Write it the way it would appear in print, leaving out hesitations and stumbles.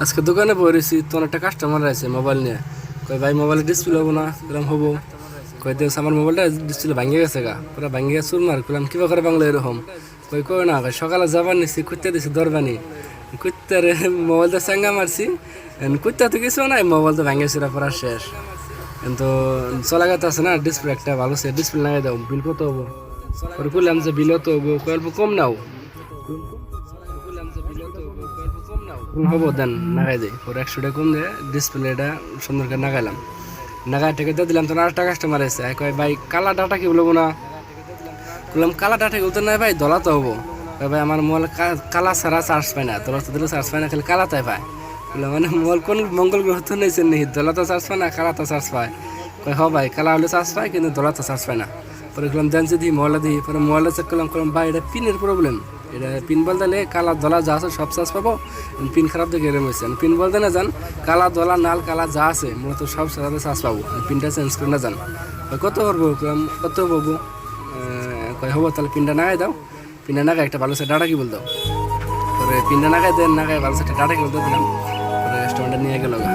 আজকে দোকানে পড়েছি, তোর একটা কাস্টমার আছে মোবাইল নিয়ে। কই ভাই মোবাইলের ডিসপ্লে হবো না, এরকম হবো। কই দেশ আমার মোবাইলটা ডিসপ্লে ভাঙে গেছে গা, পুরো ভাঙে গেছে চুরমার করলাম, কিবা করে বাংলা এরকম। কই না কই সকালে যাবার নিছি, কুত্তে দিছি দরবানি, কুত্তারে মোবাইলটা চাঙ্গা মারছি। কুত্তা তো কিছু নাই, মোবাইল তো ভাঙেছিল পুরা শেষ। কিন্তু চলাগাতে আছে না, ডিসপ্লে একটা ভালো সে ডিসপ্লে লাগাই দাও, বিল কত হবো? পরে করলাম যে বিল তো হবো, অল্প কম নাও, হবো দেন নাগাই দিই। পরে 100 টাকা কম দিয়ে ডিসপ্লেটা সুন্দর করে নাগাইলাম, নাগাই টাকা দিয়ে দিলাম। তখন আরেকটা কাস্টমার এসে কয় ভাই কালা ডাটা কি বলবো না, বললাম কালা ডাটা বলতে নাই ভাই, দলা তো হবো। কয় ভাই আমার মোবাইল কালা ছাড়া চার্জ পায় না, দলা তো দিলে চার্জ পায় না, খালি কালাতাই পায়। বললাম মানে মোবাইল কোন মঙ্গল গ্রহ তো নিয়েছে নি, দলা তো চার্জ পায় না, কালা তো চার্জ পায়। কয় হ ভাই কালা হলে চার্জ পায়, কিন্তু দলা তো চার্জ পায় না। পরে গেলাম জানছি দিই মোবাইলটা দিই, পরে মোবাইলটা চেক করলাম, করলাম ভাই এটা পিনের প্রবলেম। এটা পিন বলতে কালা দলা যা আছে সব চার্জ পাবো, পিন খারাপ দেখে এরম হয়েছে। পিন বলতে না যান, কালা দলা নাল কালা যা আছে মূলত সব সাথে চার্জ পাবো, পিনটা চেঞ্জ করে না যান। কত করবো? কত পাবো? কয় হবো তাহলে পিনটা নাগাই দাও, পিনটা নাগায় একটা ভালো সে ডাটা কি বল দাও। পরে পিনটা নাগাই দেন, নাগায় ভালো সে একটা ডাটা কি বলতে দিলাম। পরে রেস্টুরেন্টটা নিয়ে গেল গা।